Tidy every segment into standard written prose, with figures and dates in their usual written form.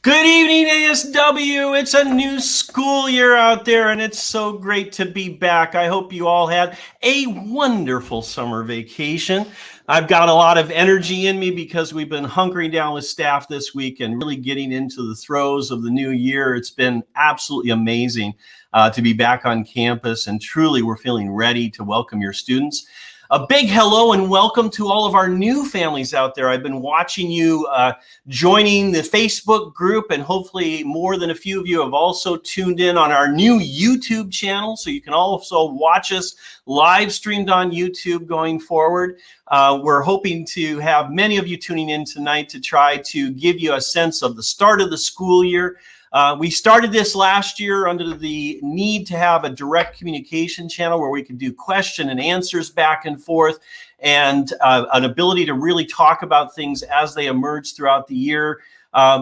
Good evening, ASW. It's a new school year out there, and it's so great to be back. I hope you all had a wonderful summer vacation. I've got a lot of energy in me because we've been hunkering down with staff this week and really getting into the throes of the new year. It's been absolutely amazing to be back on campus, and truly we're feeling ready to welcome your students. A big hello and welcome to all of our new families out there. I've been watching you joining the Facebook group, and hopefully more than a few of you have also tuned in on our new YouTube channel, so you can also watch us live streamed on YouTube going forward. We're hoping to have many of you tuning in tonight to try to give you a sense of the start of the school year. We started this last year under the need to have a direct communication channel where we could do question and answers back and forth, and an ability to really talk about things as they emerge throughout the year.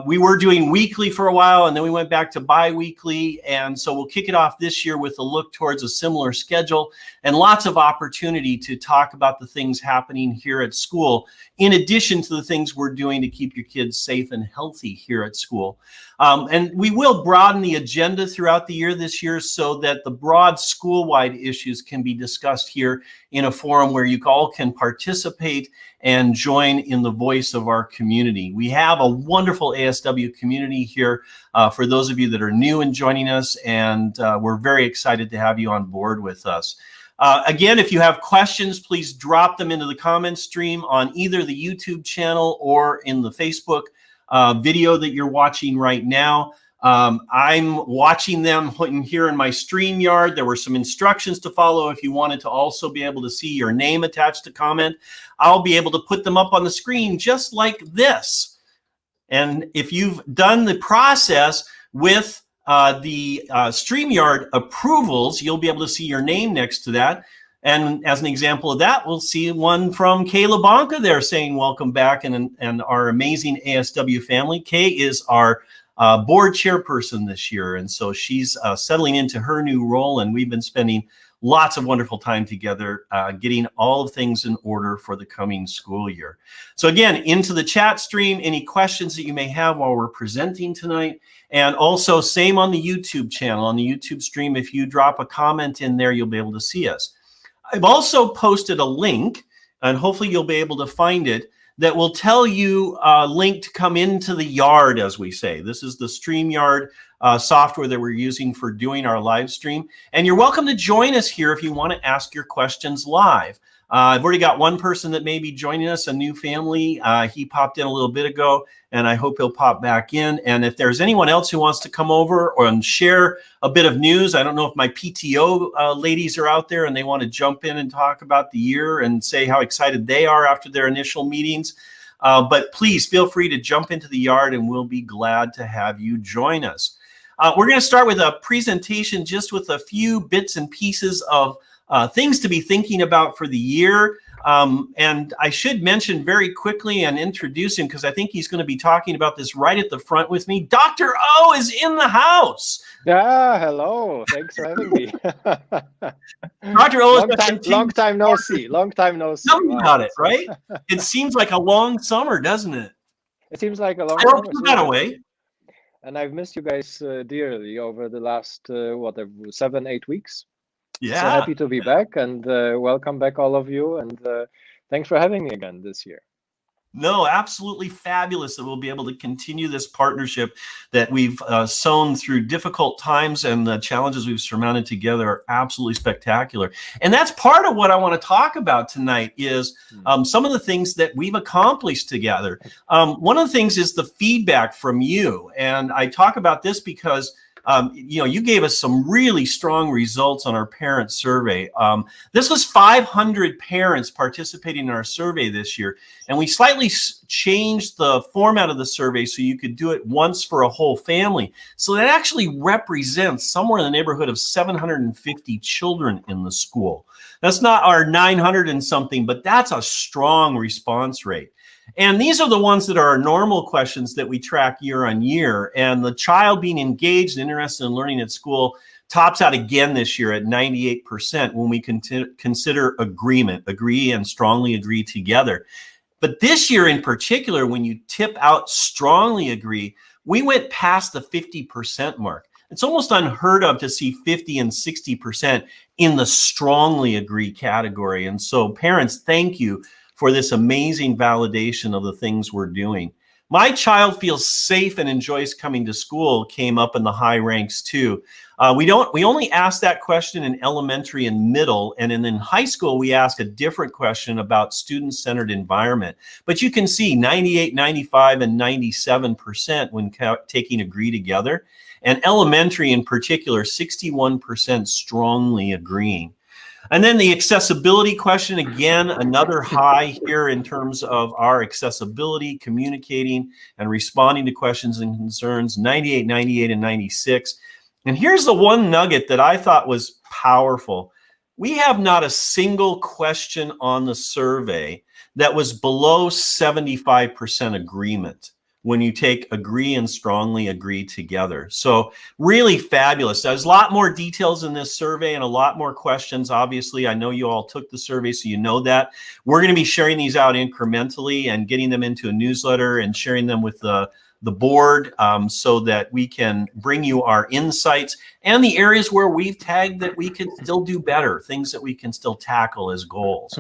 We were doing weekly for a while, and then we went back to bi-weekly, and so we'll kick it off this year with a look towards a similar schedule and lots of opportunity to talk about the things happening here at school, in addition to the things we're doing to keep your kids safe and healthy here at school. And we will broaden the agenda throughout the year this year so that the broad school-wide issues can be discussed here in a forum where you all can participate and join in the voice of our community. We have a wonderful ASW community here for those of you that are new and joining us, and we're very excited to have you on board with us. Again, if you have questions, please drop them into the comment stream on either the YouTube channel or in the Facebook video that you're watching right now. I'm watching them here in my StreamYard. There were some instructions to follow if you wanted to also be able to see your name attached to comment. I'll be able to put them up on the screen just like this. And if you've done the process with the StreamYard approvals, you'll be able to see your name next to that. And as an example of that, we'll see one from Kayla Bonka there saying welcome back, and our amazing ASW family. Kay is our board chairperson this year, and so she's settling into her new role, and we've been spending lots of wonderful time together getting all of things in order for the coming school year. So again, into the chat stream, any questions that you may have while we're presenting tonight, and also same on the YouTube channel. On the YouTube stream, if you drop a comment in there, you'll be able to see us. I've also posted a link, and hopefully you'll be able to find it, that will tell you a link to come into the yard, as we say. This is the StreamYard software that we're using for doing our live stream. And you're welcome to join us here if you want to ask your questions live. I've already got one person that may be joining us, a new family. He popped in a little bit ago, and I hope he'll pop back in. And if there's anyone else who wants to come over and share a bit of news, I don't know if my PTO ladies are out there and they want to jump in and talk about the year and say how excited they are after their initial meetings. But please feel free to jump into the yard, and we'll be glad to have you join us. We're going to start with a presentation just with a few bits and pieces of things to be thinking about for the year. And I should mention very quickly and introduce him, because I think he's going to be talking about this right at the front with me. Dr. O is in the house. Yeah, hello. Thanks for having me. Dr. O long time no see. Long time no see. Tell me about it, right? It seems like a long summer, doesn't it? It seems like a long I summer. hope you got away. And I've missed you guys dearly over the last, 7-8 weeks. Yeah. So happy to be back, and welcome back, all of you. And thanks for having me again this year. No, absolutely fabulous that we'll be able to continue this partnership that we've sown through difficult times, and the challenges we've surmounted together are absolutely spectacular. And that's part of what I want to talk about tonight is some of the things that we've accomplished together. One of the things is the feedback from you. And I talk about this because you gave us some really strong results on our parent survey. This was 500 parents participating in our survey this year, and we slightly changed the format of the survey so you could do it once for a whole family. So that actually represents somewhere in the neighborhood of 750 children in the school. That's not our 900 and something, but that's a strong response rate. And these are the ones that are our normal questions that we track year on year. And the child being engaged and interested in learning at school tops out again this year at 98% when we consider agree and strongly agree together. But this year in particular, when you tip out strongly agree, we went past the 50% mark. It's almost unheard of to see 50 and 60% in the strongly agree category. And so parents, thank you for this amazing validation of the things we're doing. My child feels safe and enjoys coming to school came up in the high ranks too. We only ask that question in elementary and middle, and in high school, we ask a different question about student-centered environment. But you can see 98, 95, and 97% when taking agree together. And elementary in particular, 61% strongly agreeing. And then the accessibility question, again, another high here in terms of our accessibility, communicating and responding to questions and concerns, 98, 98, and 96. And here's the one nugget that I thought was powerful. We have not a single question on the survey that was below 75% agreement when you take agree and strongly agree together. So really fabulous. There's a lot more details in this survey and a lot more questions. Obviously, I know you all took the survey, so you know that. We're going to be sharing these out incrementally and getting them into a newsletter and sharing them with the board so that we can bring you our insights and the areas where we've tagged that we can still do better, things that we can still tackle as goals.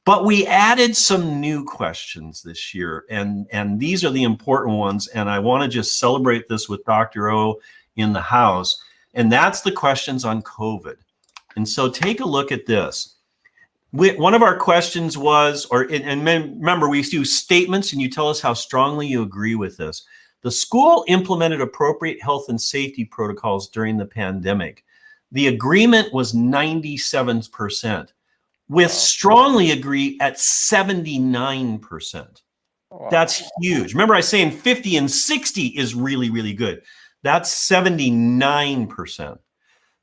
But we added some new questions this year, and these are the important ones, and I want to just celebrate this with Dr. O in the house, and that's the questions on COVID. And so take a look at this. One of our questions was, and remember, we do statements, and you tell us how strongly you agree with this. The school implemented appropriate health and safety protocols during the pandemic. The agreement was 97%. With strongly agree at 79%. Wow. That's huge. Remember I was saying 50 and 60 is really, really good. That's 79%.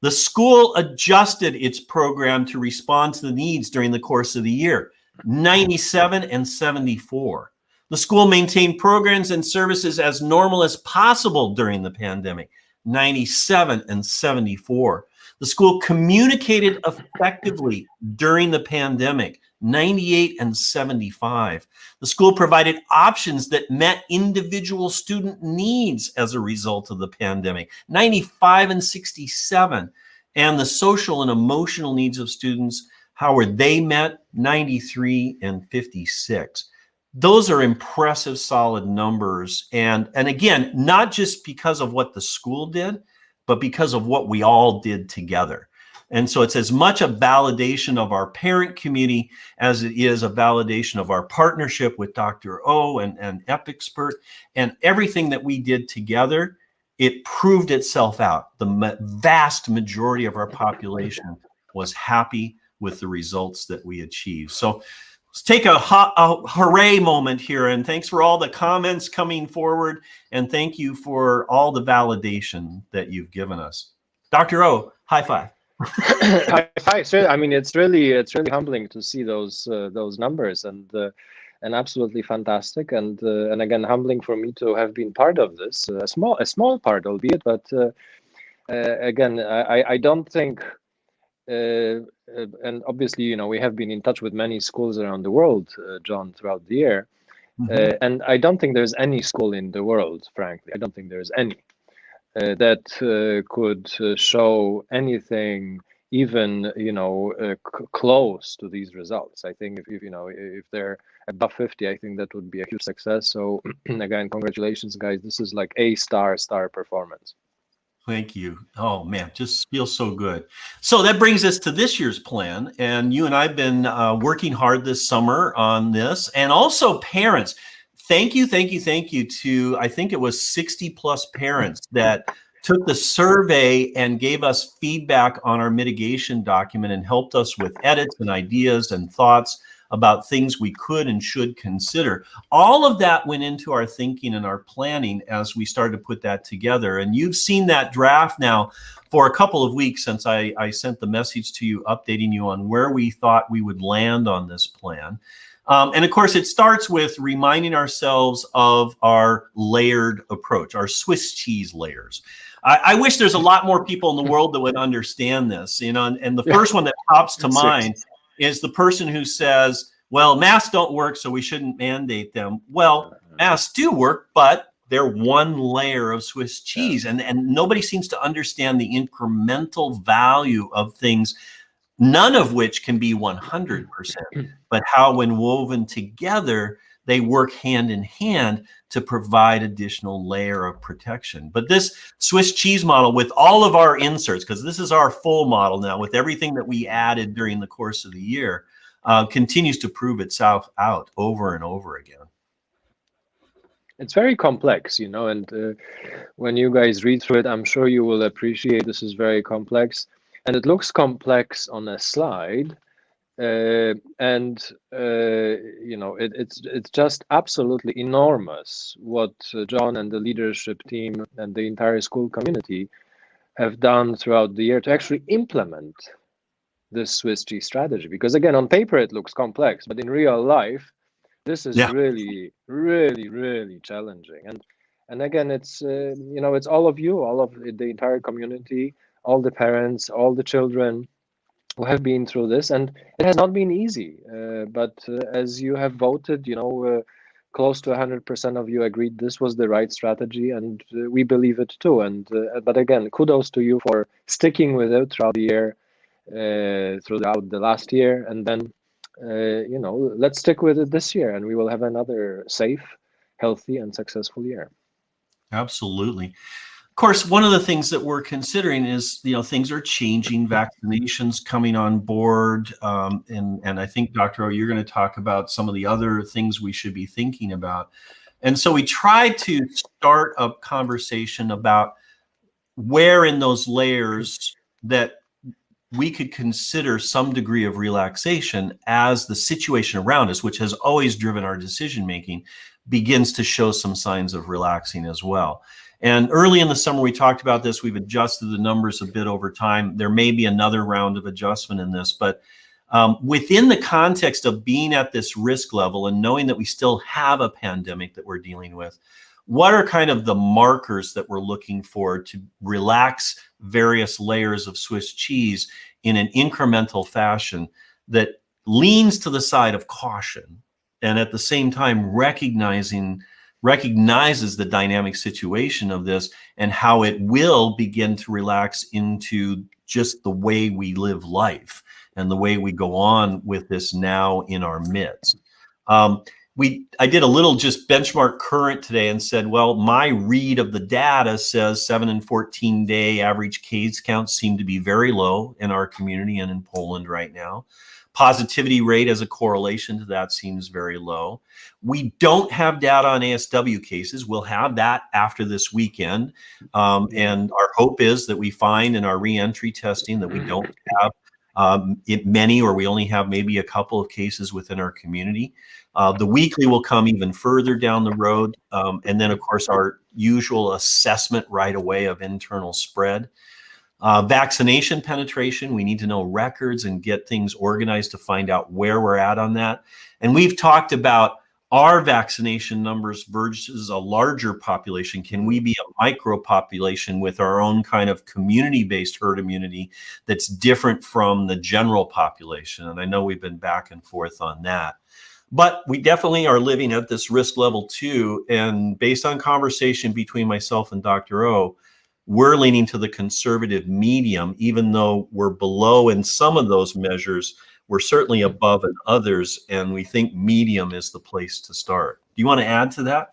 The school adjusted its program to respond to the needs during the course of the year, 97 and 74. The school maintained programs and services as normal as possible during the pandemic, 97 and 74. The school communicated effectively during the pandemic, 98 and 75. The school provided options that met individual student needs as a result of the pandemic, 95 and 67. And the social and emotional needs of students, how were they met, 93 and 56. Those are impressive, solid numbers. And again, not just because of what the school did, but because of what we all did together. And so it's as much a validation of our parent community as it is a validation of our partnership with Dr. O and EpicSpert and everything that we did together. It proved itself out. The vast majority of our population was happy with the results that we achieved. So let's take a hooray moment here, and thanks for all the comments coming forward, and thank you for all the validation that you've given us. Dr. O, high five. High five. So, I mean, it's really humbling to see those numbers, and absolutely fantastic, and again, humbling for me to have been part of this, a small part, albeit, but again, I don't think. And obviously, you know, we have been in touch with many schools around the world, John, throughout the year. And I don't think there's any school in the world, frankly, I don't think there's any that could show anything even, you know, close to these results. I think if you know, if they're above 50, I think that would be a huge success. So again, congratulations, guys. This is like a star performance. Thank you. Oh man, just feels so good. So that brings us to this year's plan. And you and I have been working hard this summer on this. And also parents, thank you to, I think it was 60 plus parents that took the survey and gave us feedback on our mitigation document and helped us with edits and ideas and thoughts about things we could and should consider. All of that went into our thinking and our planning as we started to put that together. And you've seen that draft now for a couple of weeks since I sent the message to you, updating you on where we thought we would land on this plan. And of course, it starts with reminding ourselves of our layered approach, our Swiss cheese layers. I wish there's a lot more people in the world that would understand this, you know, and the first one that pops to mind is the person who says, well, masks don't work, so we shouldn't mandate them. Well, masks do work, but they're one layer of Swiss cheese, and nobody seems to understand the incremental value of things, none of which can be 100%, but how when woven together, they work hand in hand to provide additional layer of protection. But this Swiss cheese model, with all of our inserts, because this is our full model now, with everything that we added during the course of the year, continues to prove itself out over and over again. It's very complex, you know, and when you guys read through it, I'm sure you will appreciate this is very complex. And it looks complex on a slide, you know, it's just absolutely enormous what John and the leadership team and the entire school community have done throughout the year to actually implement this Swiss cheese strategy. Because again, on paper it looks complex, but in real life, this is really, really, really challenging. And again, it's you know, it's all of you, all of the entire community, all the parents, all the children who have been through this, and it has not been easy. But as you have voted, you know, close to 100% of you agreed this was the right strategy, and we believe it too. And but again, kudos to you for sticking with it throughout the year, throughout the last year, and then you know, let's stick with it this year, and we will have another safe, healthy, and successful year. Absolutely. Of course, one of the things that we're considering is, you know, things are changing, vaccinations coming on board. And I think, Dr. O, you're going to talk about some of the other things we should be thinking about. And so we tried to start a conversation about where in those layers that we could consider some degree of relaxation as the situation around us, which has always driven our decision making, begins to show some signs of relaxing as well. And early in the summer, we talked about this. We've adjusted the numbers a bit over time. There may be another round of adjustment in this, but within the context of being at this risk level and knowing that we still have a pandemic that we're dealing with, what are kind of the markers that we're looking for to relax various layers of Swiss cheese in an incremental fashion that leans to the side of caution and at the same time recognizes the dynamic situation of this and how it will begin to relax into just the way we live life and the way we go on with this now in our midst. I did a little just benchmark current today and said, well, my read of the data says 7 and 14 day average case counts seem to be very low in our community and in Poland right now. Positivity rate as a correlation to that seems very low. We don't have data on ASW cases. We'll have that after this weekend. And our hope is that we find in our reentry testing that we don't have many, or we only have maybe a couple of cases within our community. The weekly will come even further down the road. And then, of course, our usual assessment right away of internal spread. Vaccination penetration, we need to know records and get things organized to find out where we're at on that. And we've talked about our vaccination numbers versus a larger population. Can we be a micro population with our own kind of community-based herd immunity that's different from the general population? And I know we've been back and forth on that. But we definitely are living at this risk level too. And based on conversation between myself and Dr. O, we're leaning to the conservative medium, even though we're below in some of those measures. We're certainly above in others, and we think medium is the place to start. Do you want to add to that?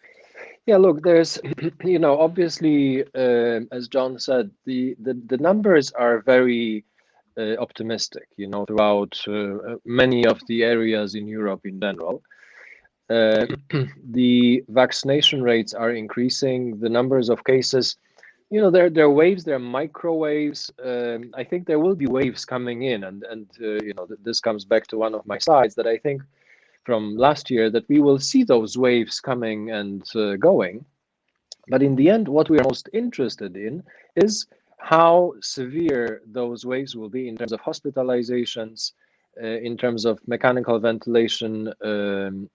Yeah, look, there's, you know, obviously, as John said, the numbers are very optimistic, you know, throughout many of the areas in Europe in general. The vaccination rates are increasing. The numbers of cases, you know, there are waves, there are microwaves. I think there will be waves coming in, and you know, this comes back to one of my slides that I think from last year that we will see those waves coming and going. But in the end, what we are most interested in is how severe those waves will be in terms of hospitalizations, in terms of mechanical ventilation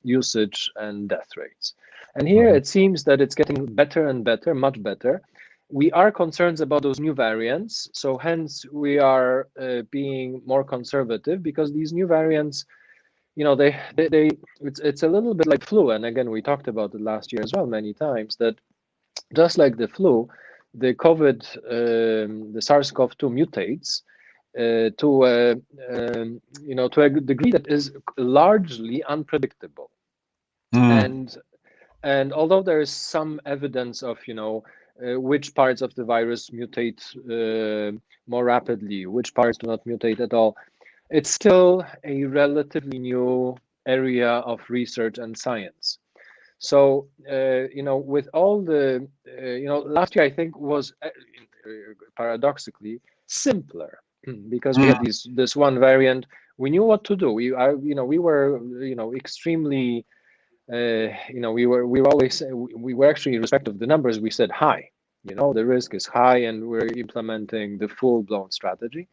usage and death rates. And here it seems that it's getting better and better, much better. We are concerned about those new variants, so hence we are being more conservative, because these new variants, you know, it's a little bit like flu. And again, we talked about it last year as well many times, that just like the flu, the the SARS-CoV-2 mutates to a degree that is largely unpredictable. And although there is some evidence of which parts of the virus mutate more rapidly, which parts do not mutate at all, it's still a relatively new area of research and science. So with all the last year I think was paradoxically simpler because we had this one variant. We knew what to do. We were extremely we were always we were actually, irrespective of the numbers, we said hi. The risk is high, and we're implementing the full-blown strategy.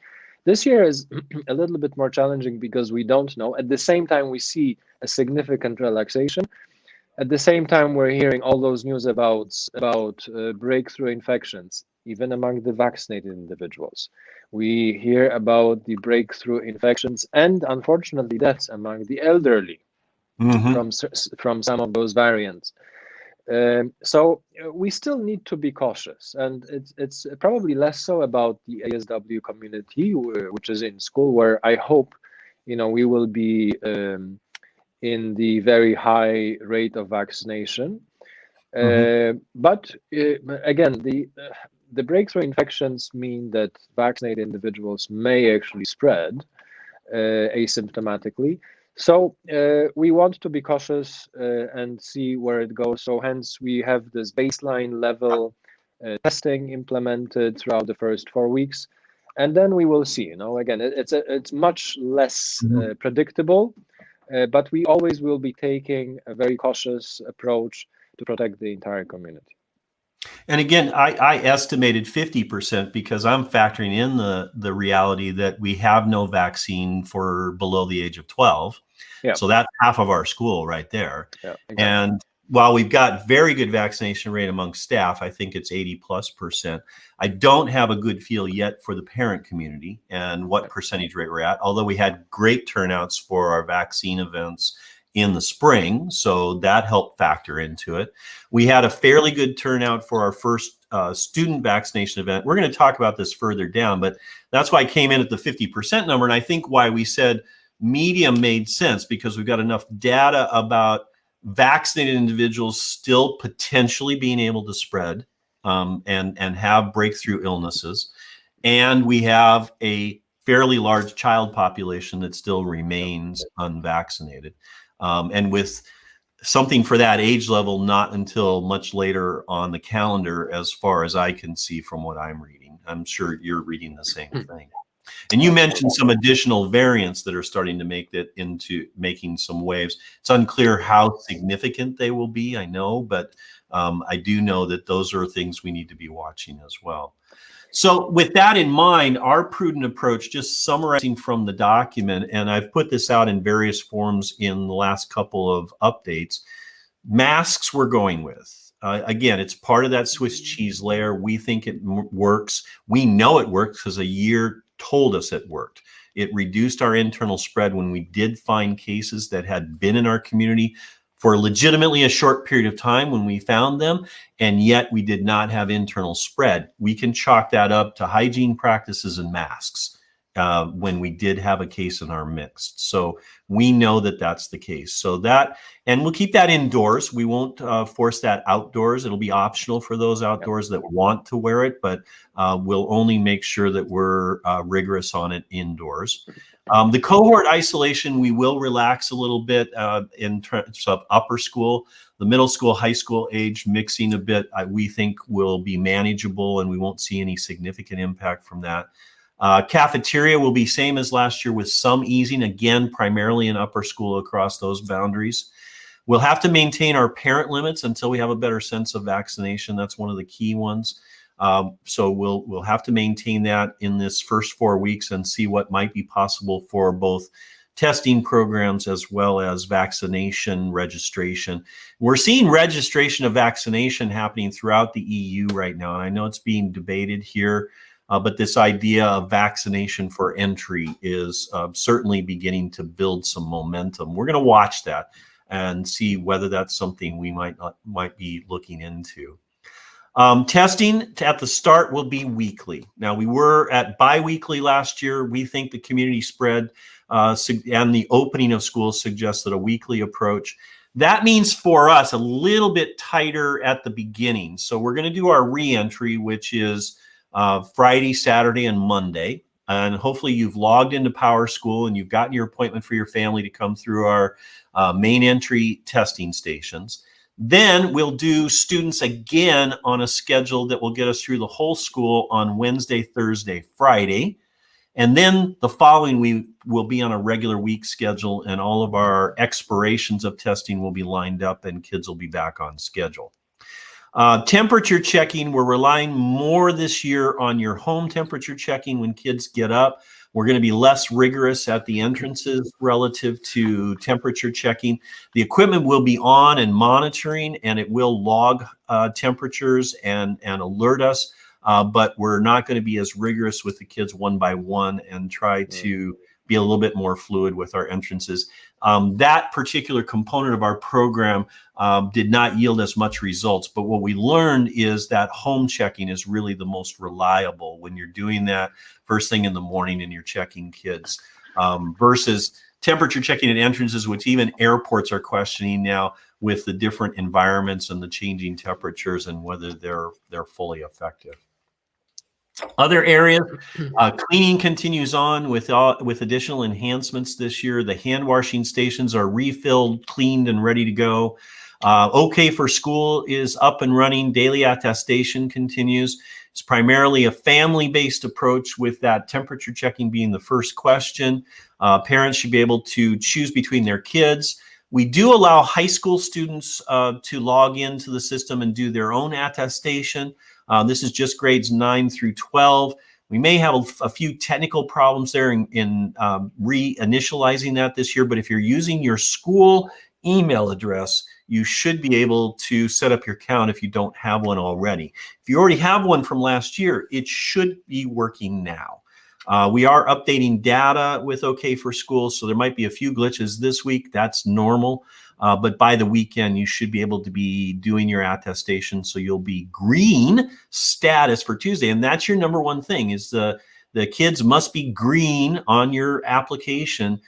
This year is a little bit more challenging because we don't know. At the same time, we see a significant relaxation. At the same time, we're hearing all those news about breakthrough infections, even among the vaccinated individuals. We hear about the breakthrough infections and, unfortunately, deaths among the elderly from some of those variants. So we still need to be cautious, and it's probably less so about the ASW community, which is in school, where I hope we will be in the very high rate of vaccination. But again, the breakthrough infections mean that vaccinated individuals may actually spread asymptomatically. So we want to be cautious and see where it goes. So hence we have this baseline level testing implemented throughout the first 4 weeks, and then we will see. Again, it's much less predictable, but we always will be taking a very cautious approach to protect the entire community. And again, I estimated 50% because I'm factoring in the reality that we have no vaccine for below the age of 12. Yeah. So that's half of our school right there. Yeah, exactly. And while we've got very good vaccination rate among staff, I think it's 80+%. I don't have a good feel yet for the parent community and what percentage rate we're at, although we had great turnouts for our vaccine events in the spring, so that helped factor into it. We had a fairly good turnout for our first student vaccination event. We're going to talk about this further down, but that's why I came in at the 50% number, and I think why we said medium made sense, because we've got enough data about vaccinated individuals still potentially being able to spread and have breakthrough illnesses, and we have a fairly large child population that still remains unvaccinated. And with something for that age level, not until much later on the calendar, as far as I can see from what I'm reading. I'm sure you're reading the same thing. And you mentioned some additional variants that are starting to make it into making some waves. It's unclear how significant they will be, I know, but I do know that those are things we need to be watching as well. So with that in mind, our prudent approach, just summarizing from the document, and I've put this out in various forms in the last couple of updates, masks we're going with. Again, it's part of that Swiss cheese layer. We think it works. We know it works because a year told us it worked. It reduced our internal spread when we did find cases that had been in our community for legitimately a short period of time when we found them, and yet we did not have internal spread. We can chalk that up to hygiene practices and masks when we did have a case in our midst. So we know that that's the case. So that, and we'll keep that indoors. We won't force that outdoors. It'll be optional for those outdoors that want to wear it, but we'll only make sure that we're rigorous on it indoors. The cohort isolation, we will relax a little bit in terms of upper school. The middle school, high school age mixing a bit, we think will be manageable, and we won't see any significant impact from that. Cafeteria will be same as last year with some easing, again, primarily in upper school across those boundaries. We'll have to maintain our parent limits until we have a better sense of vaccination. That's one of the key ones. So we'll have to maintain that in this first 4 weeks and see what might be possible for both testing programs as well as vaccination registration. We're seeing registration of vaccination happening throughout the EU right now, and I know it's being debated here, but this idea of vaccination for entry is certainly beginning to build some momentum. We're going to watch that and see whether that's something we might be looking into. Testing at the start will be weekly. Now, we were at biweekly last year. We think the community spread and the opening of schools suggested a weekly approach. That means for us a little bit tighter at the beginning. So we're going to do our reentry, which is Friday, Saturday, and Monday. And hopefully you've logged into PowerSchool and you've gotten your appointment for your family to come through our main entry testing stations. Then we'll do students again on a schedule that will get us through the whole school on Wednesday, Thursday, Friday. And then the following week will be on a regular week schedule, and all of our expirations of testing will be lined up and kids will be back on schedule. Temperature checking, we're relying more this year on your home temperature checking when kids get up. We're going to be less rigorous at the entrances relative to temperature checking. The equipment will be on and monitoring, and it will log temperatures and alert us. But we're not going to be as rigorous with the kids one by one and try to be a little bit more fluid with our entrances. That particular component of our program did not yield as much results, but what we learned is that home checking is really the most reliable when you're doing that first thing in the morning and you're checking kids versus temperature checking at entrances, which even airports are questioning now with the different environments and the changing temperatures and whether they're fully effective. Other areas, cleaning continues on with additional enhancements this year. The hand washing stations are refilled, cleaned, and ready to go. OK for School is up and running. Daily attestation continues. It's primarily a family-based approach with that temperature checking being the first question. Parents should be able to choose between their kids. We do allow high school students to log into the system and do their own attestation. This is just grades 9 through 12. We may have a few technical problems there in reinitializing that this year, but if you're using your school email address, you should be able to set up your account if you don't have one already. If you already have one from last year, it should be working now. We are updating data with OK for School, so there might be a few glitches this week. That's normal. But by the weekend, you should be able to be doing your attestation. So you'll be green status for Tuesday. And that's your number one thing is the kids must be green on your application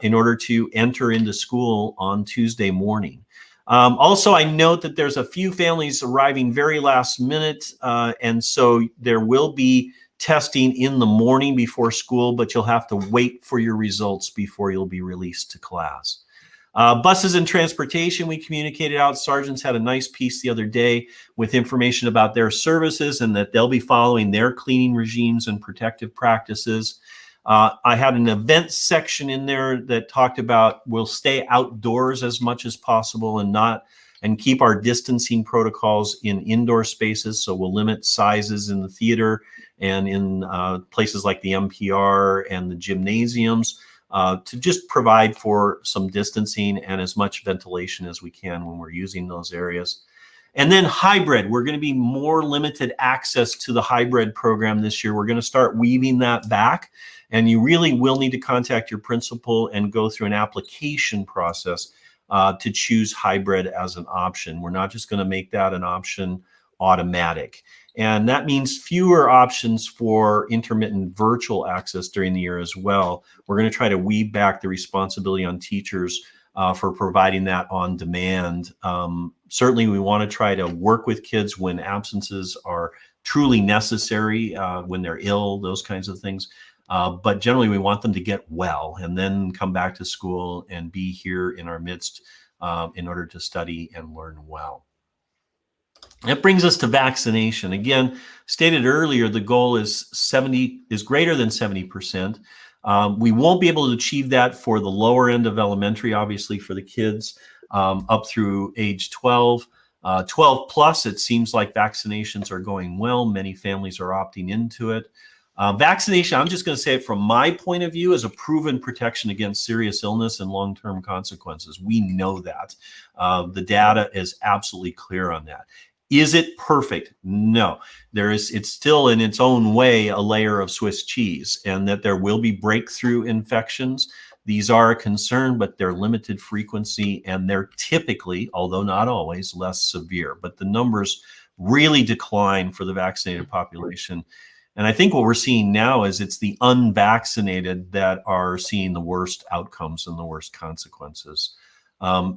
in order to enter into school on Tuesday morning. Also, I note that there's a few families arriving very last minute. And so there will be testing in the morning before school, but you'll have to wait for your results before you'll be released to class. Buses and transportation, we communicated out. Sergeants had a nice piece the other day with information about their services and that they'll be following their cleaning regimes and protective practices. I had an event section in there that talked about we'll stay outdoors as much as possible and keep our distancing protocols in indoor spaces. So we'll limit sizes in the theater and in places like the MPR and the gymnasiums. To just provide for some distancing and as much ventilation as we can when we're using those areas. And then hybrid, we're going to be more limited access to the hybrid program this year. We're going to start weaving that back, and you really will need to contact your principal and go through an application process to choose hybrid as an option. We're not just going to make that an option automatic. And that means fewer options for intermittent virtual access during the year as well. We're going to try to weave back the responsibility on teachers for providing that on demand. Certainly, we want to try to work with kids when absences are truly necessary, when they're ill, those kinds of things. But generally, we want them to get well and then come back to school and be here in our midst in order to study and learn well. That brings us to vaccination. Again, stated earlier, the goal is greater than 70%. We won't be able to achieve that for the lower end of elementary, obviously for the kids up through age 12. 12 plus, it seems like vaccinations are going well. Many families are opting into it. Vaccination, I'm just going to say it from my point of view, is a proven protection against serious illness and long-term consequences. We know that. The data is absolutely clear on that. Is it perfect? No. It's still in its own way a layer of Swiss cheese, and that there will be breakthrough infections. These are a concern, but they're limited frequency, and they're typically, although not always, less severe. But the numbers really decline for the vaccinated population. And I think what we're seeing now is it's the unvaccinated that are seeing the worst outcomes and the worst consequences.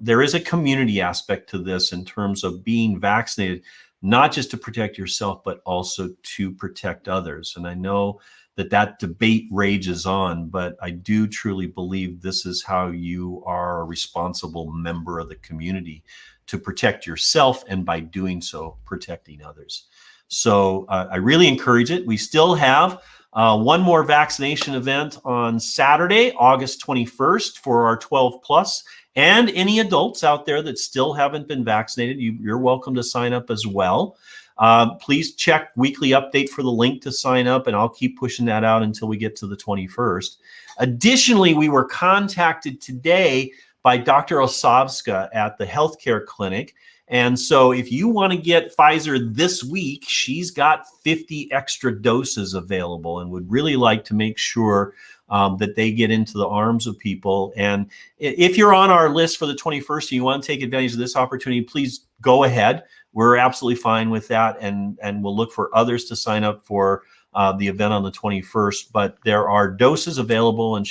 There is a community aspect to this in terms of being vaccinated, not just to protect yourself, but also to protect others. And I know that debate rages on, but I do truly believe this is how you are a responsible member of the community, to protect yourself, and by doing so, protecting others. So I really encourage it. We still have one more vaccination event on Saturday, August 21st, for our 12 plus. And any adults out there that still haven't been vaccinated, you're welcome to sign up as well. Please check Weekly Update for the link to sign up, and I'll keep pushing that out until we get to the 21st. Additionally, we were contacted today by Dr. Osovska at the healthcare clinic. And so if you want to get Pfizer this week, she's got 50 extra doses available and would really like to make sure that they get into the arms of people. And if you're on our list for the 21st and you want to take advantage of this opportunity, please go ahead. We're absolutely fine with that. And we'll look for others to sign up for the event on the 21st. But there are doses available, and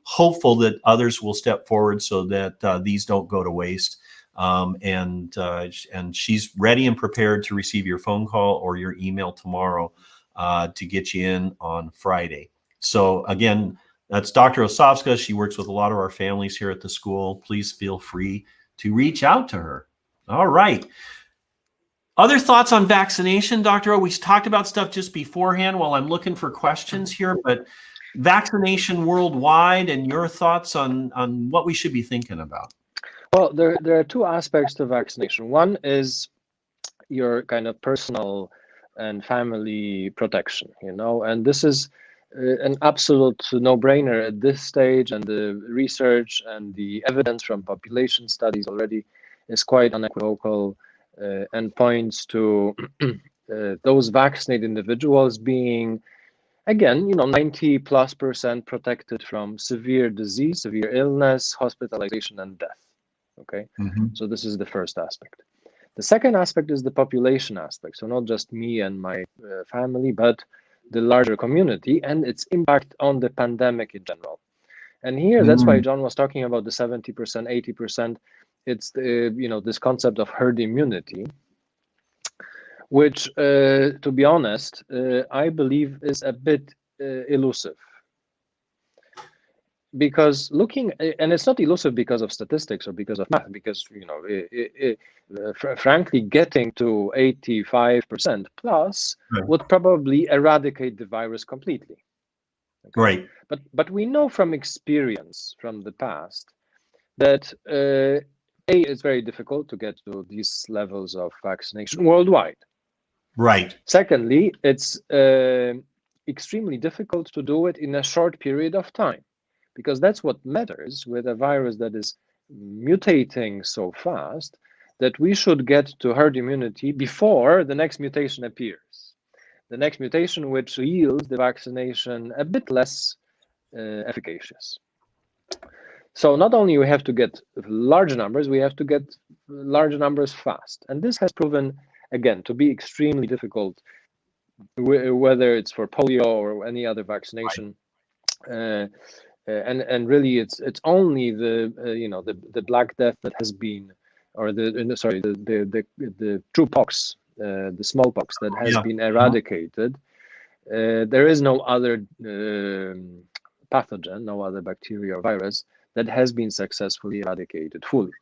hopeful that others will step forward so that these don't go to waste. And she's ready and prepared to receive your phone call or your email tomorrow to get you in on Friday. So again, that's Dr. Osovska. She works with a lot of our families here at the school. Please feel free to reach out to her. All right. Other thoughts on vaccination, Dr. O? We talked about stuff just beforehand while I'm looking for questions here, but vaccination worldwide and your thoughts on what we should be thinking about. Well, there are two aspects to vaccination. One is your kind of personal and family protection, and this is an absolute no-brainer at this stage, and the research and the evidence from population studies already is quite unequivocal and points to those vaccinated individuals being, again, 90+% protected from severe disease, severe illness, hospitalization, and death. Okay, So this is the first aspect. The second aspect is the population aspect. So not just me and my family, but the larger community and its impact on the pandemic in general. And here, that's why John was talking about the 70%, 80%. It's this concept of herd immunity, which, to be honest, I believe is a bit elusive. Because and it's not elusive because of statistics or because of math, because frankly, getting to 85% plus would probably eradicate the virus completely. Okay? Right. But we know from experience from the past that it's very difficult to get to these levels of vaccination worldwide. Right. Secondly, it's extremely difficult to do it in a short period of time. Because that's what matters with a virus that is mutating so fast, that we should get to herd immunity before the next mutation appears. The next mutation which yields the vaccination a bit less efficacious. So not only we have to get large numbers, we have to get large numbers fast. And this has proven, again, to be extremely difficult, whether it's for polio or any other vaccination. Right. And really, it's only the Black Death that has been, or the true pox, the smallpox that has been eradicated. There is no other pathogen, no other bacteria or virus that has been successfully eradicated fully.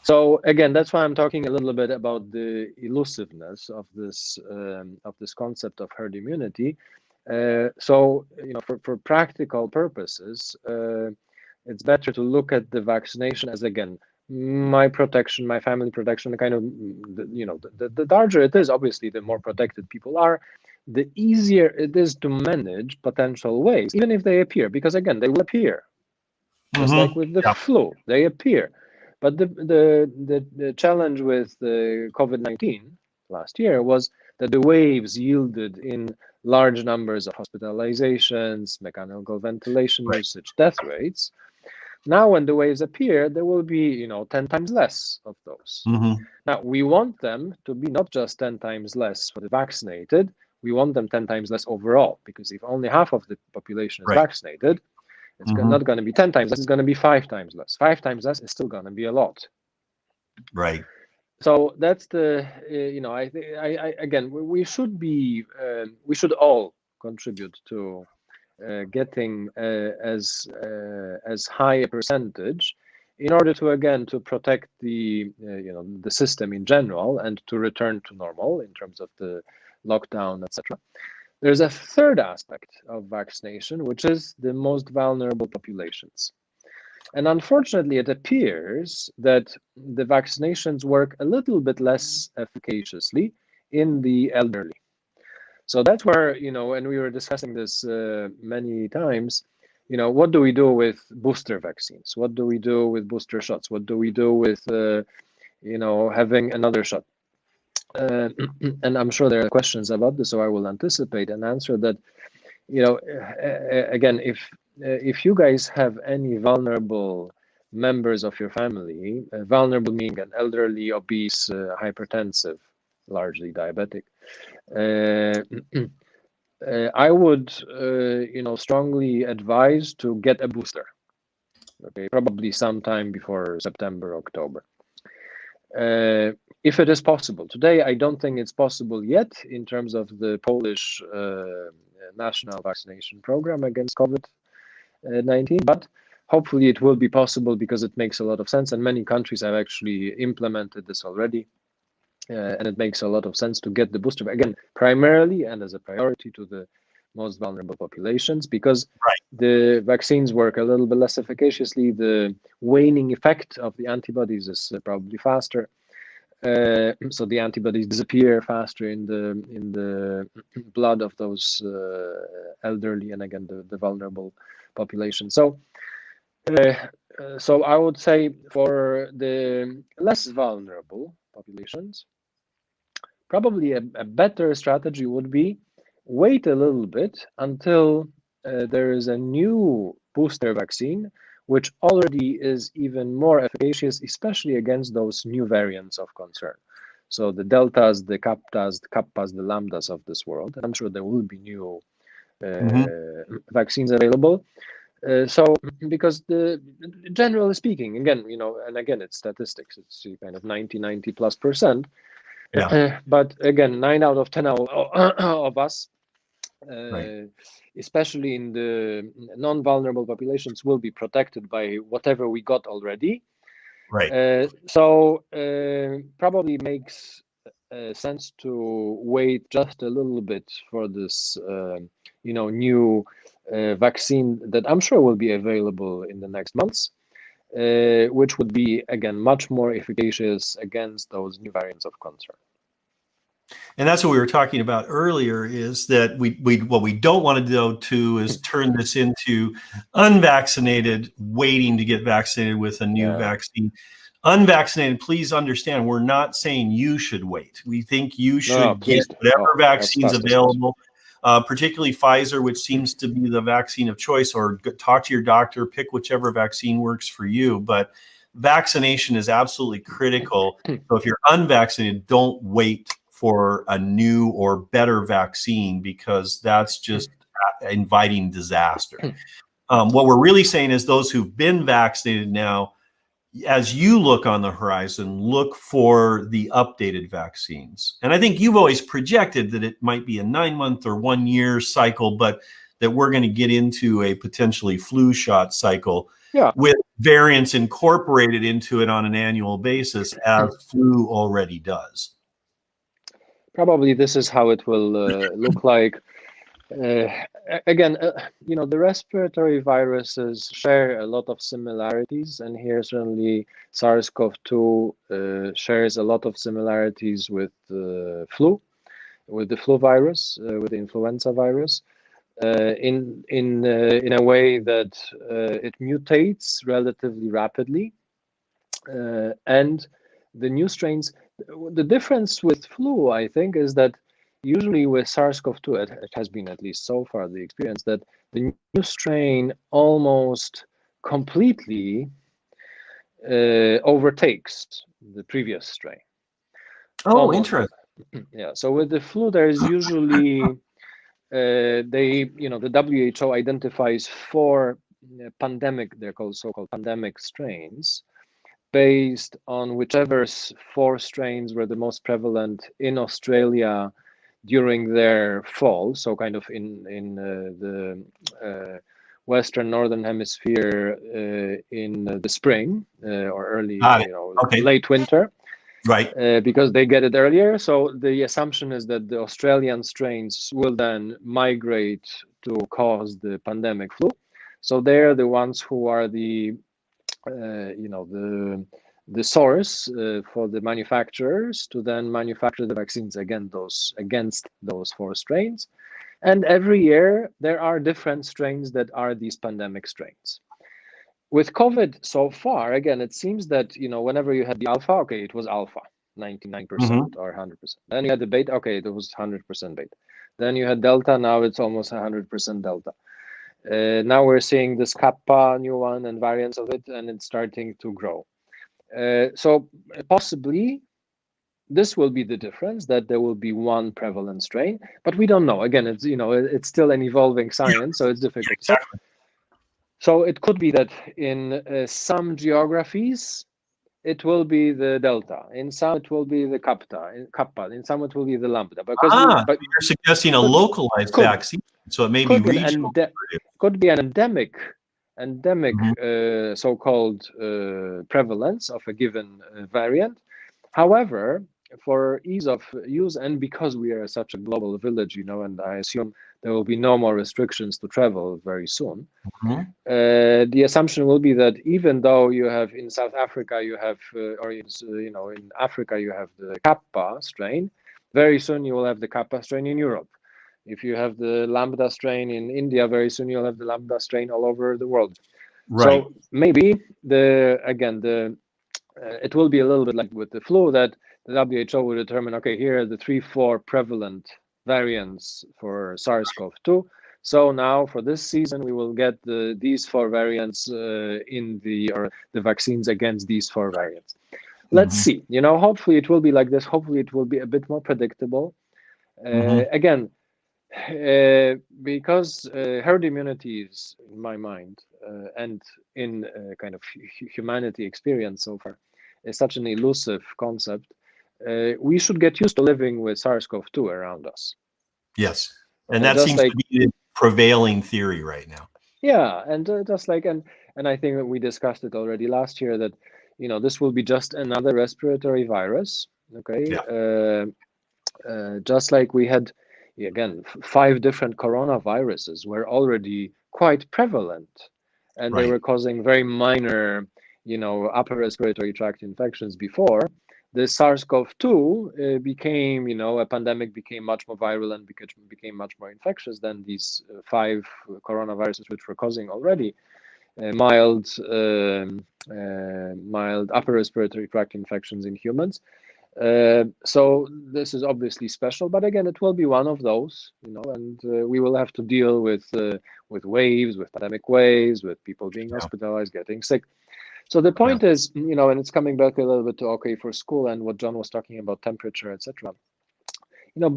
So again, that's why I'm talking a little bit about the elusiveness of this concept of herd immunity. So for practical purposes, it's better to look at the vaccination as, again, my protection, my family protection. The kind of the larger it is, obviously, the more protected people are, the easier it is to manage potential waves, even if they appear, because again, they will appear. Just like with the flu, they appear. But the challenge with the COVID-19 last year was that the waves yielded in large numbers of hospitalizations, mechanical ventilation usage, death rates. Now, when the waves appear, there will be 10 times less of those. Now, we want them to be not just 10 times less for the vaccinated, we want them 10 times less overall, because if only half of the population is Right. vaccinated, it's Mhm. not going to be 10 times less, it's going to be 5 times less. 5 times less is still going to be a lot. Right. So that's the, I think, again, we should be, we should all contribute to getting as high a percentage in order to, again, to protect the the system in general and to return to normal in terms of the lockdown, etc. There's a third aspect of vaccination, which is the most vulnerable populations. And unfortunately, it appears that the vaccinations work a little bit less efficaciously in the elderly. So that's where, and we were discussing this many times, what do we do with booster vaccines? What do we do with booster shots? What do we do with, having another shot? And I'm sure there are questions about this, so I will anticipate and answer that. Again, if you guys have any vulnerable members of your family, vulnerable meaning an elderly, obese, hypertensive, largely diabetic, I would, strongly advise to get a booster. Okay, probably sometime before September, October. If it is possible. Today, I don't think it's possible yet in terms of the Polish national vaccination program against COVID-19, but hopefully it will be possible because it makes a lot of sense, and many countries have actually implemented this already. And it makes a lot of sense to get the booster, again, primarily and as a priority to the most vulnerable populations, because the vaccines work a little bit less efficaciously. The waning effect of the antibodies is probably faster. So the antibodies disappear faster in the blood of those elderly and, again, the vulnerable population. So I would say for the less vulnerable populations, probably a better strategy would be wait a little bit until there is a new booster vaccine, which already is even more efficacious, especially against those new variants of concern. So the deltas, the kappas, the lambdas of this world. And I'm sure there will be new vaccines available. So because generally speaking, again, and again, it's statistics, it's kind of 90+%. Yeah. But again, 9 out of 10 of us, Right. especially in the non-vulnerable populations, will be protected by whatever we got already. Right. So probably makes sense to wait just a little bit for this, new vaccine that I'm sure will be available in the next months, which would be, again, much more efficacious against those new variants of concern. And that's what we were talking about earlier, is that what we don't want to do too is turn this into unvaccinated waiting to get vaccinated with a new vaccine. Unvaccinated, please understand, we're not saying you should wait. We think you should get whatever vaccines available, particularly Pfizer, which seems to be the vaccine of choice, or talk to your doctor, pick whichever vaccine works for you. But vaccination is absolutely critical. So if you're unvaccinated, don't wait for a new or better vaccine, because that's just inviting disaster. What we're really saying is those who've been vaccinated now, as you look on the horizon, look for the updated vaccines. And I think you've always projected that it might be a 9-month or 1 year cycle, but that we're going to get into a potentially flu shot cycle with variants incorporated into it on an annual basis, as flu already does. Probably this is how it will look like. Again, the respiratory viruses share a lot of similarities, and here certainly SARS-CoV-2 shares a lot of similarities with the flu virus, with the influenza virus, in a way that it mutates relatively rapidly, and the new strains. The difference with flu, I think, is that usually with SARS-CoV-2, it has been, at least so far, the experience that the new strain almost completely overtakes the previous strain. Oh, Almost. interesting. Yeah. So with the flu, there is usually the WHO identifies four pandemic, they're called so-called pandemic strains, based on whichever four strains were the most prevalent in Australia during their fall. So kind of in the Western Northern Hemisphere in the spring or early, Got it. Okay. late winter. Right. Because they get it earlier. So the assumption is that the Australian strains will then migrate to cause the pandemic flu. So they're the ones who are the source for the manufacturers to then manufacture the vaccines against those four strains. And every year there are different strains that are these pandemic strains. With COVID so far, again, it seems that, whenever you had the alpha, okay, it was alpha, 99% or 100%. Then you had the beta, okay, it was 100% beta. Then you had delta, now it's almost 100% delta. Now we're seeing this kappa new one and variants of it, and it's starting to grow. So possibly this will be the difference, that there will be one prevalent strain, but we don't know. Again, it's still an evolving science, so it's difficult to say. So it could be that in some geographies, it will be the delta. In some, it will be the kappa. In some, it will be the lambda. Because but you're suggesting a localized vaccine, so it may be regional. Could be an endemic so-called prevalence of a given variant. However, for ease of use, and because we are such a global village, and I assume there will be no more restrictions to travel very soon. The assumption will be that even though you have in South Africa, you have, in Africa, you have the Kappa strain, very soon you will have the Kappa strain in Europe. If you have the Lambda strain in India, very soon you'll have the Lambda strain all over the world. Right. So maybe it will be a little bit like with the flu, that the WHO will determine, okay, here are the 3-4 prevalent variants for SARS-CoV-2. So now for this season, we will get these 4 variants in the vaccines against these 4 variants. Let's see. Hopefully it will be like this. Hopefully it will be a bit more predictable. Again, because herd immunity is, in my mind, and in kind of humanity experience so far, is such an elusive concept. We should get used to living with SARS-CoV-2 around us. Yes, and that seems to be the prevailing theory right now. Yeah, and and I think that we discussed it already last year, that this will be just another respiratory virus. Okay, yeah. Just like we had, again, 5 different coronaviruses were already quite prevalent, and they were causing very minor, upper respiratory tract infections before. The SARS-CoV-2 became, a pandemic, became much more viral and became much more infectious than these 5 coronaviruses, which were causing already mild upper respiratory tract infections in humans. So this is obviously special, but again, it will be one of those, and we will have to deal with waves, with pandemic waves, with people being hospitalized, getting sick. So the point is, and it's coming back a little bit to okay for school and what John was talking about, temperature, etc.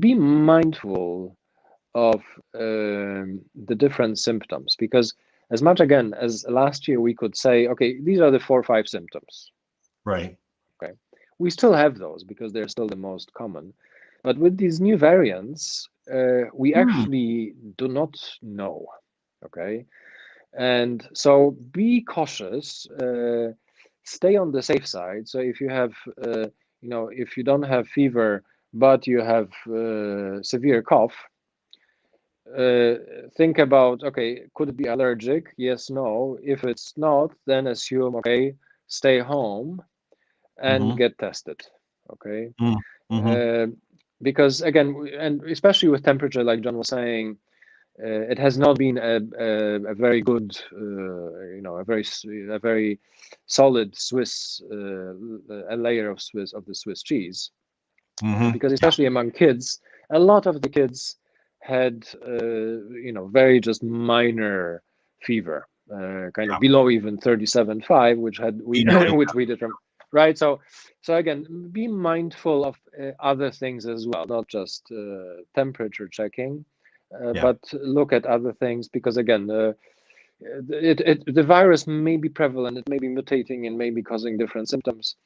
Be mindful of the different symptoms, because as much again as last year we could say, okay, these are the 4 or 5 symptoms. Right. Okay. We still have those because they're still the most common. But with these new variants, we actually do not know. Okay. And so be cautious, stay on the safe side. So if you have, if you don't have fever, but you have severe cough, think about, okay, could it be allergic? Yes, no. If it's not, then assume, okay, stay home and get tested. Okay. Because again, and especially with temperature, like John was saying, it has not been a very good, a very solid Swiss, a layer of the Swiss cheese, because especially among kids, a lot of the kids had, very just minor fever, kind of below even 37.5, which we determined, right? So again, be mindful of other things as well, not just temperature checking, Yeah. but look at other things, because again, the virus may be prevalent, it may be mutating, and may be causing different symptoms.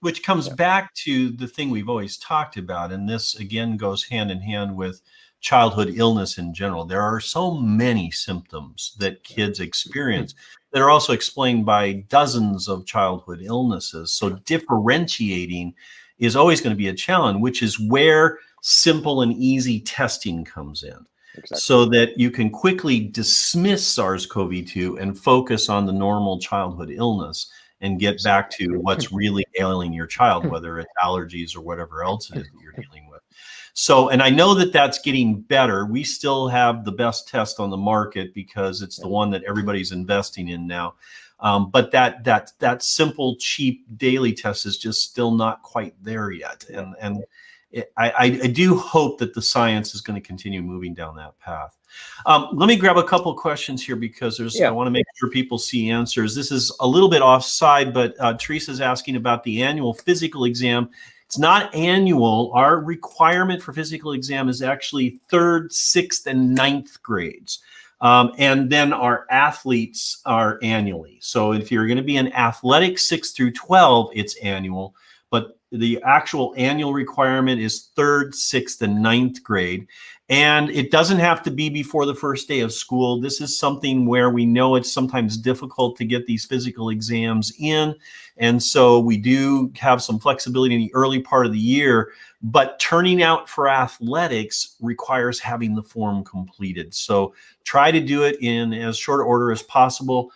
Which comes back to the thing we've always talked about, and this again goes hand in hand with childhood illness in general. There are so many symptoms that kids experience that are also explained by dozens of childhood illnesses. So differentiating is always going to be a challenge, which is where simple and easy testing comes in. Exactly. So that you can quickly dismiss SARS-CoV-2 and focus on the normal childhood illness and get back to what's really ailing your child, whether it's allergies or whatever else it is that you're dealing with. So, and I know that that's getting better. We still have the best test on the market because it's the one that everybody's investing in now. But that simple, cheap daily test is just still not quite there yet. And I do hope that the science is going to continue moving down that path. Let me grab a couple questions here because I want to make sure people see answers. This is a little bit offside, but Teresa's asking about the annual physical exam. It's not annual. Our requirement for physical exam is actually 3rd, 6th, and 9th grades. And then our athletes are annually. So if you're going to be in athletics 6 through 12, it's annual. But the actual annual requirement is 3rd, 6th, and 9th grade. And it doesn't have to be before the first day of school. This is something where we know it's sometimes difficult to get these physical exams in. And so we do have some flexibility in the early part of the year, but turning out for athletics requires having the form completed. So try to do it in as short order as possible.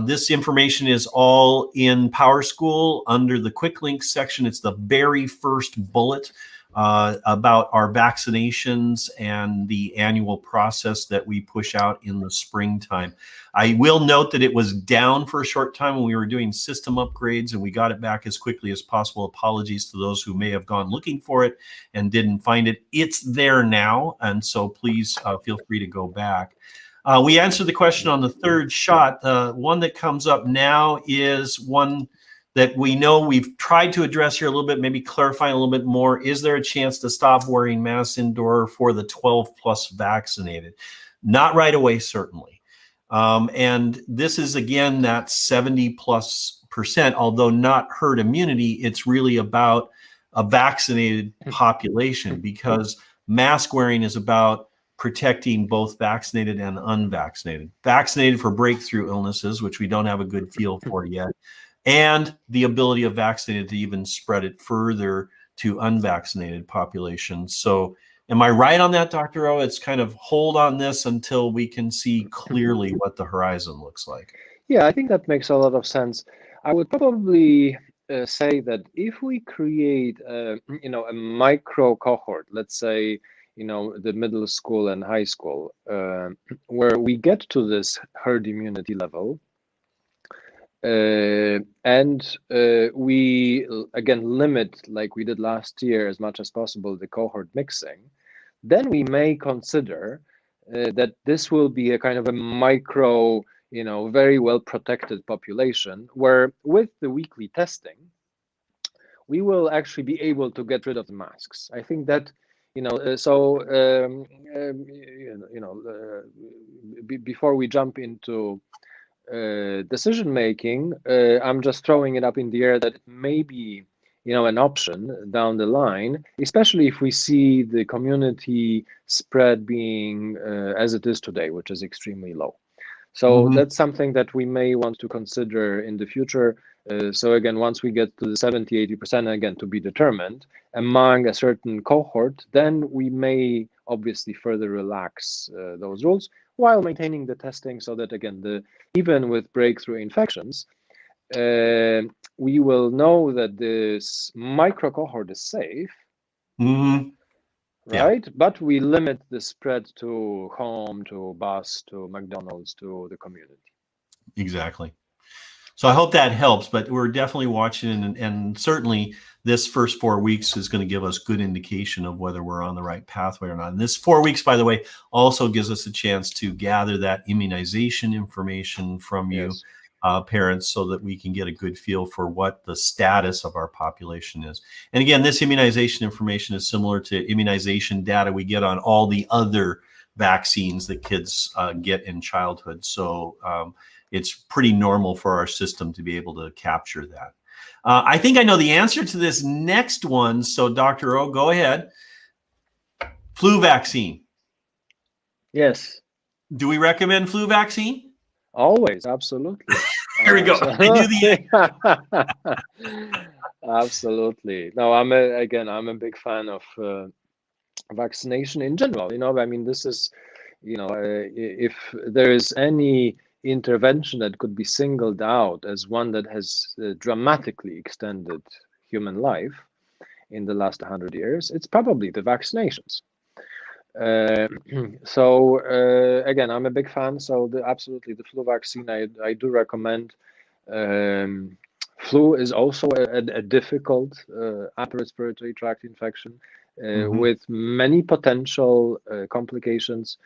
This information is all in PowerSchool under the quick links section. It's the very first bullet about our vaccinations and the annual process that we push out in the springtime. I will note that it was down for a short time when we were doing system upgrades, and we got it back as quickly as possible. Apologies to those who may have gone looking for it and didn't find it. It's there now, and so please feel free to go back. We answered the question on the 3rd shot. One that comes up now is one that we know we've tried to address here a little bit, maybe clarify a little bit more. Is there a chance to stop wearing masks indoor for the 12 plus vaccinated? Not right away, certainly. And this is, again, that 70+%, although not herd immunity, it's really about a vaccinated population, because mask wearing is about protecting both vaccinated and unvaccinated. Vaccinated for breakthrough illnesses, which we don't have a good feel for yet, and the ability of vaccinated to even spread it further to unvaccinated populations. So am I right on that, Dr. O? It's kind of hold on this until we can see clearly what the horizon looks like. Yeah, I think that makes a lot of sense. I would probably say that if we create a micro cohort, let's say, the middle school and high school, where we get to this herd immunity level, and we again limit, like we did last year, as much as possible the cohort mixing, then we may consider that this will be a kind of a micro, very well protected population, where with the weekly testing, we will actually be able to get rid of the masks. I think that, before we jump into decision making, I'm just throwing it up in the air that it may be, an option down the line, especially if we see the community spread being as it is today, which is extremely low. So that's something that we may want to consider in the future. So again, once we get to the 70–80%, again, to be determined among a certain cohort, then we may obviously further relax those rules while maintaining the testing, so that again, even with breakthrough infections, we will know that this micro cohort is safe, right? Yeah. But we limit the spread to home, to bus, to McDonald's, to the community. Exactly. So I hope that helps, but we're definitely watching, and certainly this first 4 weeks is going to give us good indication of whether we're on the right pathway or not. And this 4 weeks, by the way, also gives us a chance to gather that immunization information from you. Yes. parents so that we can get a good feel for what the status of our population is. And again, this immunization information is similar to immunization data we get on all the other vaccines that kids get in childhood. So it's pretty normal for our system to be able to capture that. I think I know the answer to this next one. So Dr. O, go ahead. Flu vaccine. Yes. Do we recommend flu vaccine? Always, absolutely. There we go. I knew the Absolutely. No, I'm a big fan of vaccination in general. I mean, this is, if there is any intervention that could be singled out as one that has dramatically extended human life in the last 100 years, it's probably the vaccinations. So again, I'm a big fan. So absolutely the flu vaccine, I do recommend. Flu is also a difficult upper respiratory tract infection with many potential complications.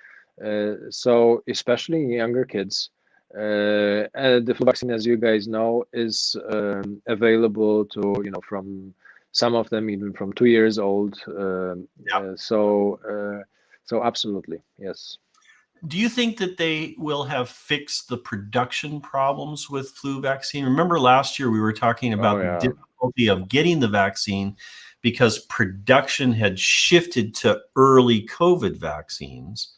So especially in younger kids, the flu vaccine, as you guys know, is available to from some of them even from 2 years old. So absolutely, yes. Do you think that they will have fixed the production problems with flu vaccine? Remember last year we were talking about the difficulty of getting the vaccine because production had shifted to early COVID vaccines.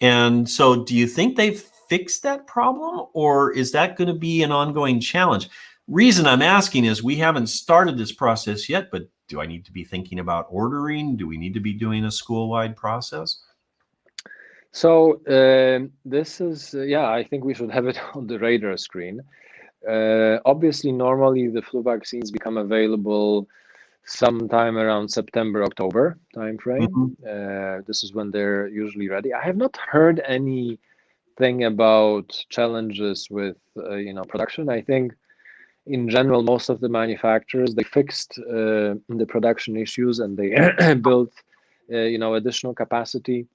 And so do you think they've fixed that problem, or is that going to be an ongoing challenge? Reason I'm asking is we haven't started this process yet, but do I need to be thinking about ordering? Do we need to be doing a school-wide process? So this is, I think we should have it on the radar screen. Obviously, normally the flu vaccines become available sometime around September, October timeframe. This is when they're usually ready. I have not heard anything about challenges with, production. I think in general, most of the manufacturers, they fixed the production issues and they built, additional capacity.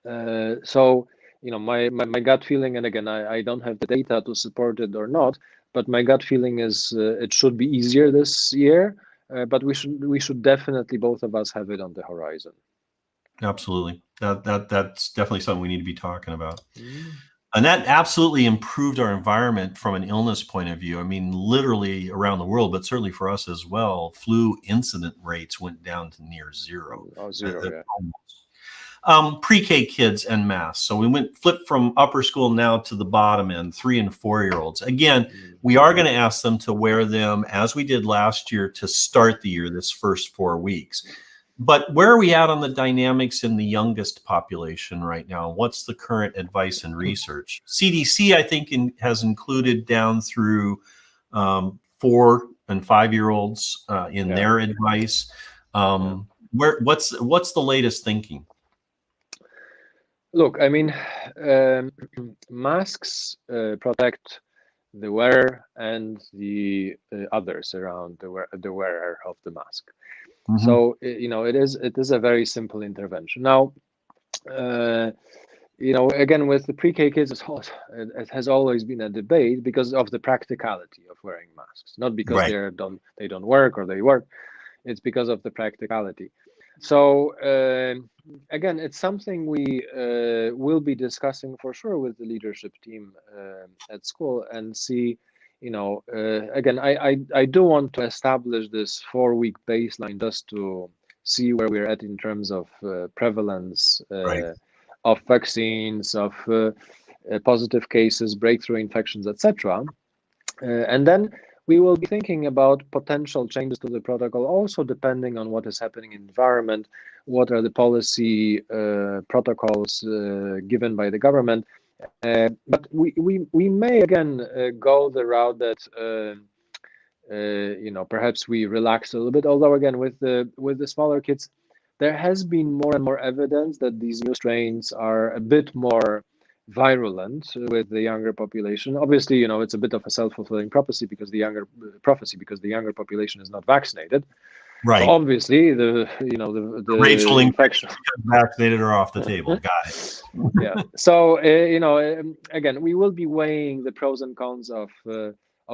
So, my gut feeling, and again, I don't have the data to support it or not, but my gut feeling is it should be easier this year, but we should definitely, both of us, have it on the horizon. Absolutely. That's definitely something we need to be talking about. And that absolutely improved our environment from an illness point of view. I mean, literally around the world, but certainly for us as well, flu incident rates went down to near zero. Zero, Pre-K kids en masse. So we flipped from upper school now to the bottom end, 3 and 4 year olds. Again, we are going to ask them to wear them as we did last year to start the year, this first 4 weeks. But where are we at on the dynamics in the youngest population right now? What's the current advice and research? CDC, I think, has included down through 4 and 5 year olds in their advice. What's the latest thinking? Look, I mean, masks protect the wearer and the others around the wearer of the mask. So it is a very simple intervention. Now, again, with the pre-K kids, it has always been a debate because of the practicality of wearing masks, not because they don't work or they work. It's because of the practicality. So again, it's something we will be discussing for sure with the leadership team at school and see. Again, I do want to establish this 4-week baseline just to see where we're at in terms of prevalence of vaccines, of positive cases, breakthrough infections, etc. And then we will be thinking about potential changes to the protocol, also depending on what is happening in the environment, what are the policy protocols given by the government. But we may again go the route that perhaps we relax a little bit. Although again, with the smaller kids, there has been more and more evidence that these new strains are a bit more virulent with the younger population. Obviously, it's a bit of a self-fulfilling prophecy because the younger population is not vaccinated. Right. So obviously, the Rachel infection. vaccinated are off the table. Got it. Yeah. So again, we will be weighing the pros and cons of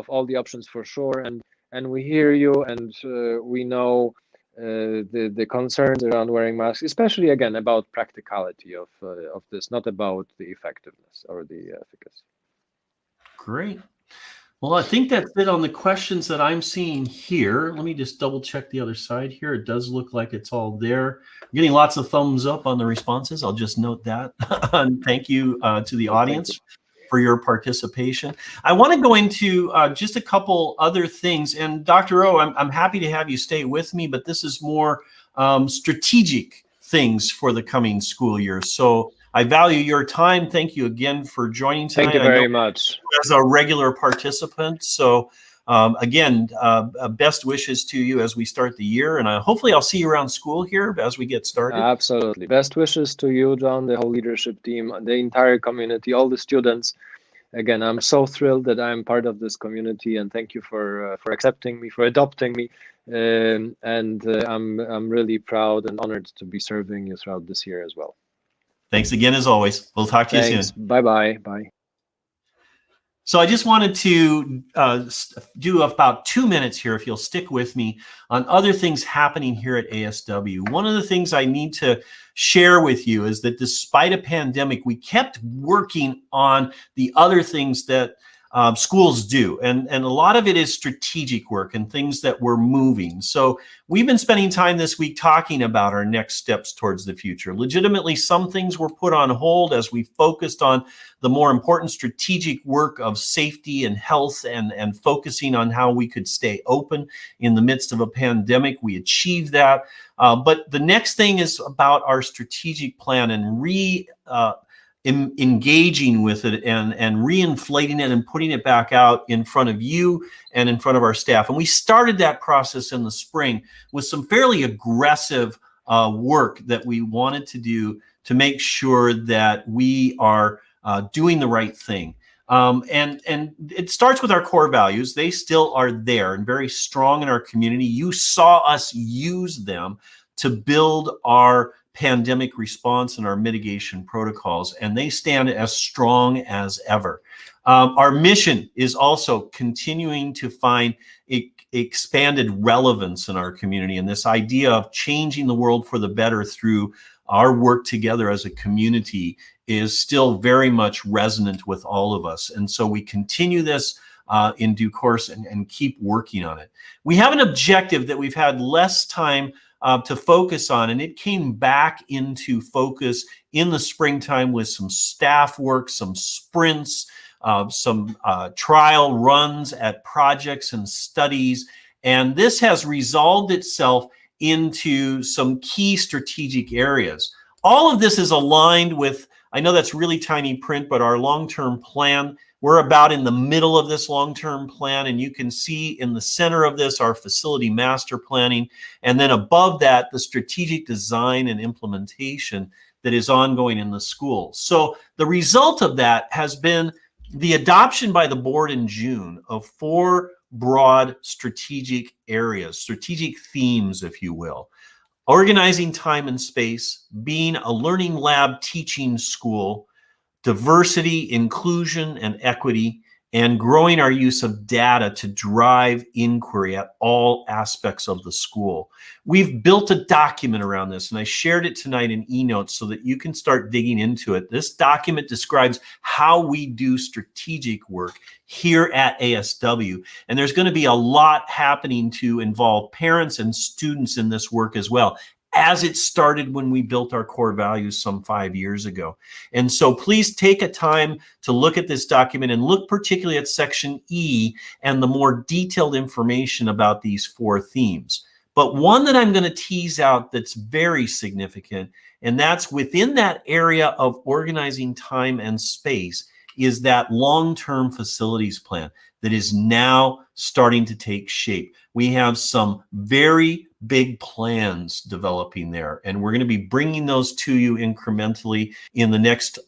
all the options for sure, and we hear you, and we know the concerns around wearing masks, especially again about practicality of this, not about the effectiveness or the efficacy. Great. Well, I think that's it on the questions that I'm seeing here. Let me just double check the other side here. It does look like it's all there. I'm getting lots of thumbs up on the responses. I'll just note that. And thank you to the audience for your participation. I want to go into just a couple other things. And Dr. O, I'm happy to have you stay with me, but this is more strategic things for the coming school year. So I value your time. Thank you again for joining tonight. Thank you very much. As a regular participant. So again, best wishes to you as we start the year. And hopefully I'll see you around school here as we get started. Absolutely. Best wishes to you, John, the whole leadership team, the entire community, all the students. Again, I'm so thrilled that I'm part of this community, and thank you for accepting me, for adopting me. And I'm really proud and honored to be serving you throughout this year as well. Thanks again, as always. We'll talk to you soon. Bye-bye. Bye. So I just wanted to do about 2 minutes here, if you'll stick with me, on other things happening here at ASW. One of the things I need to share with you is that despite a pandemic, we kept working on the other things that schools do. And a lot of it is strategic work and things that we're moving. So we've been spending time this week talking about our next steps towards the future. Legitimately, some things were put on hold as we focused on the more important strategic work of safety and health and focusing on how we could stay open in the midst of a pandemic. We achieved that. But the next thing is about our strategic plan and engaging with it and reinflating it and putting it back out in front of you and in front of our staff. And we started that process in the spring with some fairly aggressive work that we wanted to do to make sure that we are doing the right thing. And it starts with our core values. They still are there and very strong in our community. You saw us use them to build our pandemic response and our mitigation protocols, and they stand as strong as ever. Our mission is also continuing to find expanded relevance in our community, and this idea of changing the world for the better through our work together as a community is still very much resonant with all of us. And so we continue this in due course and keep working on it. We have an objective that we've had less time to focus on, and it came back into focus in the springtime with some staff work, some sprints, some trial runs at projects and studies, and this has resolved itself into some key strategic areas. All of this is aligned with, I know that's really tiny print, but our long-term plan. We're about in the middle of this long-term plan, and you can see in the center of this our facility master planning, and then above that, the strategic design and implementation that is ongoing in the school. So the result of that has been the adoption by the board in June of 4 broad strategic areas, strategic themes, if you will. Organizing time and space, being a learning lab teaching school, diversity, inclusion, and equity, and growing our use of data to drive inquiry at all aspects of the school. We've built a document around this, and I shared it tonight in eNotes so that you can start digging into it. This document describes how we do strategic work here at ASW, and there's going to be a lot happening to involve parents and students in this work as well, as it started when we built our core values some 5 years ago. And so please take a time to look at this document and look particularly at section E and the more detailed information about these 4 themes. But one that I'm going to tease out that's very significant, and that's within that area of organizing time and space, is that long-term facilities plan that is now starting to take shape. We have some very big plans developing there, and we're going to be bringing those to you incrementally in the next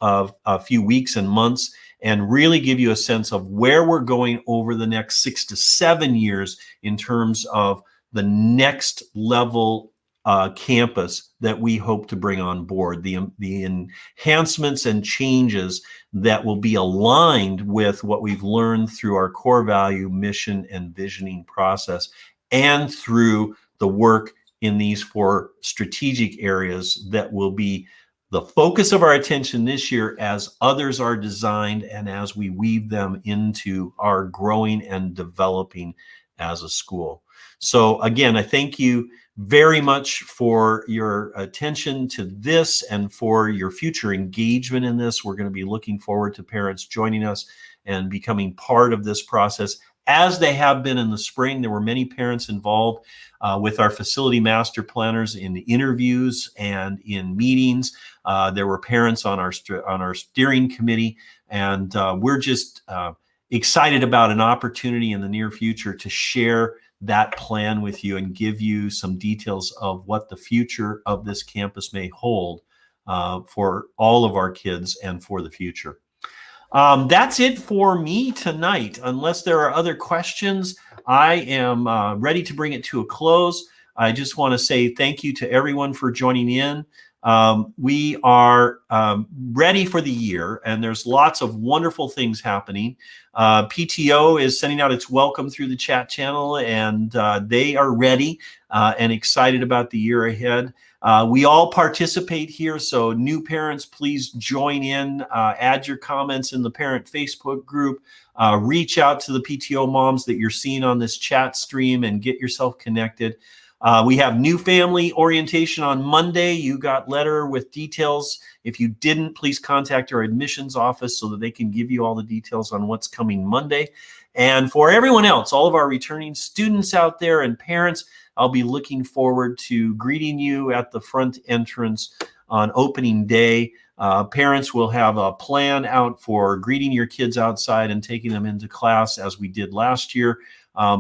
few weeks and months, and really give you a sense of where we're going over the next 6 to 7 years in terms of the next level campus that we hope to bring on board, the enhancements and changes that will be aligned with what we've learned through our core value, mission, and visioning process, and through the work in these 4 strategic areas that will be the focus of our attention this year as others are designed and as we weave them into our growing and developing as a school. So again, I thank you very much for your attention to this and for your future engagement in this. We're going to be looking forward to parents joining us and becoming part of this process as they have been in the spring. There were many parents involved with our facility master planners in the interviews and in meetings. There were parents on our steering committee, and we're just excited about an opportunity in the near future to share that plan with you and give you some details of what the future of this campus may hold for all of our kids and for the future. That's it for me tonight. Unless there are other questions, I am ready to bring it to a close. I just want to say thank you to everyone for joining in. We are ready for the year, and there's lots of wonderful things happening. PTO is sending out its welcome through the chat channel, and they are ready and excited about the year ahead. We all participate here, so new parents, please join in, add your comments in the parent Facebook group, reach out to the PTO moms that you're seeing on this chat stream and get yourself connected. We have new family orientation on Monday. You got letter with details. If you didn't, please contact our admissions office so that they can give you all the details on what's coming Monday. And for everyone else, all of our returning students out there and parents, I'll be looking forward to greeting you at the front entrance on opening day. Parents will have a plan out for greeting your kids outside and taking them into class as we did last year.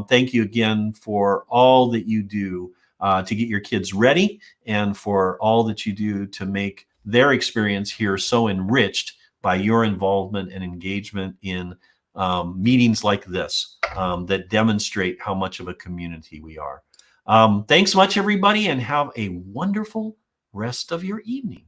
Thank you again for all that you do to get your kids ready and for all that you do to make their experience here so enriched by your involvement and engagement in meetings like this that demonstrate how much of a community we are. Thanks much, everybody, and have a wonderful rest of your evening.